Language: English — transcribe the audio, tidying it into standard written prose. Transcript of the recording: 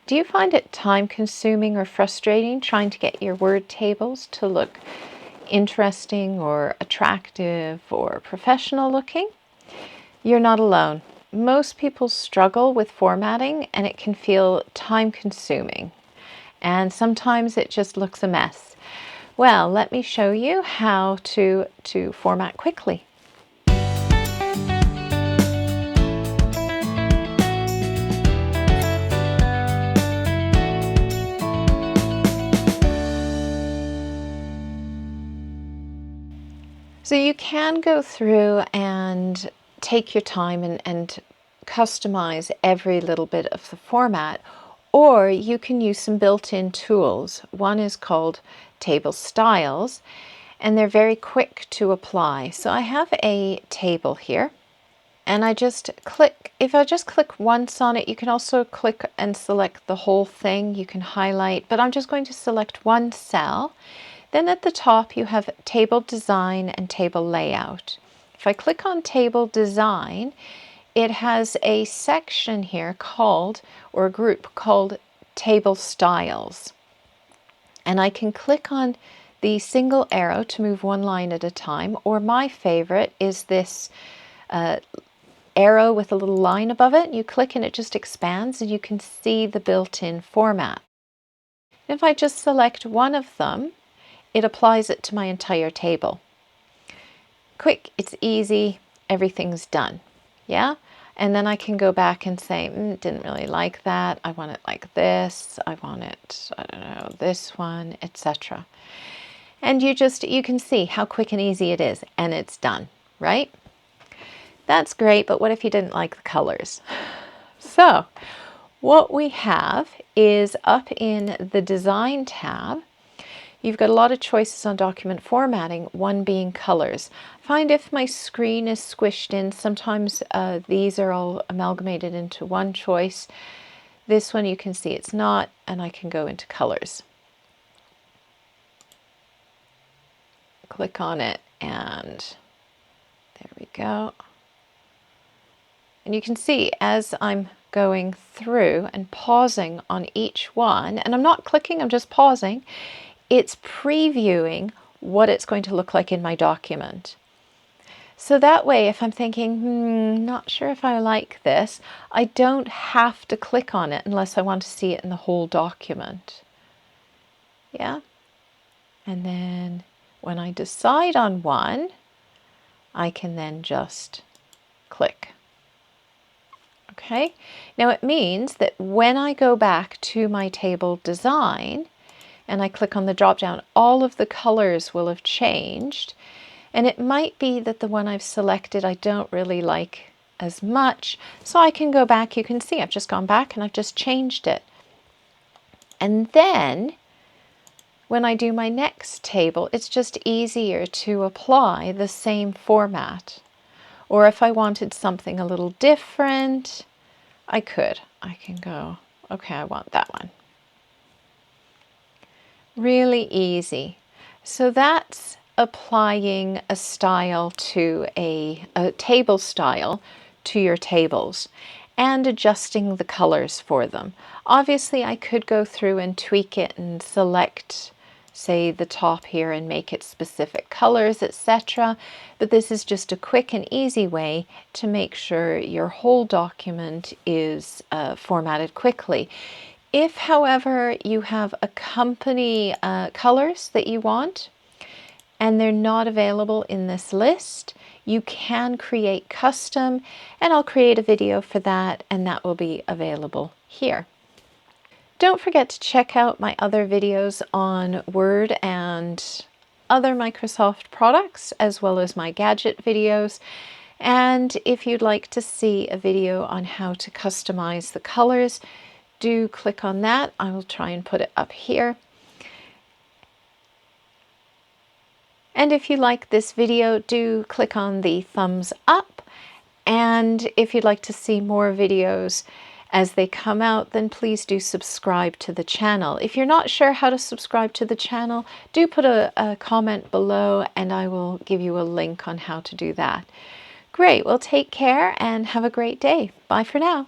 Do you find it time-consuming or frustrating trying to get your word tables to look interesting or attractive or professional looking? You're not alone. Most people struggle with formatting and it can feel time-consuming. And sometimes it just looks a mess. Well, let me show you how to format quickly. So you can go through and take your time and customize every little bit of the format, or you can use some built-in tools. One is called Table Styles, and they're very quick to apply. So I have a table here, and I just click. If I just click once on it, you can also click and select the whole thing. You can highlight, but I'm just going to select one cell. Then at the top you have table design and table layout. If I click on table design, it has a section here called, or a group called table styles. And I can click on the single arrow to move one line at a time, or my favorite is this arrow with a little line above it. You click and it just expands and you can see the built-in format. If I just select one of them, it applies it to my entire table. Quick, it's easy, everything's done. Yeah? And then I can go back and say, didn't really like that. I want it like this. I want it, I don't know, this one, etc. And you can see how quick and easy it is, and it's done, right? That's great, but what if you didn't like the colors? So what we have is up in the Design tab, you've got a lot of choices on document formatting, one being colors. I find if my screen is squished in, sometimes these are all amalgamated into one choice. This one you can see it's not, and I can go into colors. Click on it, and there we go. And you can see as I'm going through and pausing on each one, and I'm not clicking, I'm just pausing, it's previewing what it's going to look like in my document. So that way, if I'm thinking, not sure if I like this, I don't have to click on it unless I want to see it in the whole document. Yeah? And then when I decide on one, I can then just click. Okay? Now it means that when I go back to my table design, and I click on the drop down, all of the colors will have changed. And it might be that the one I've selected I don't really like as much. So I can go back, you can see I've just gone back and I've just changed it. And then when I do my next table, it's just easier to apply the same format. Or if I wanted something a little different, I can go, okay, I want that one. Really easy. So that's applying a style to a table style to your tables and adjusting the colors for them. Obviously I could go through and tweak it and select, say, the top here and make it specific colors, etc. But this is just a quick and easy way to make sure your whole document is formatted quickly. If, however, you have a company colors that you want and they're not available in this list, you can create custom, and I'll create a video for that, and that will be available here. Don't forget to check out my other videos on Word and other Microsoft products, as well as my gadget videos. And if you'd like to see a video on how to customize the colors, do click on that. I will try and put it up here. And if you like this video, do click on the thumbs up. And if you'd like to see more videos as they come out, then please do subscribe to the channel. If you're not sure how to subscribe to the channel, do put a comment below and I will give you a link on how to do that. Great, well, take care and have a great day. Bye for now.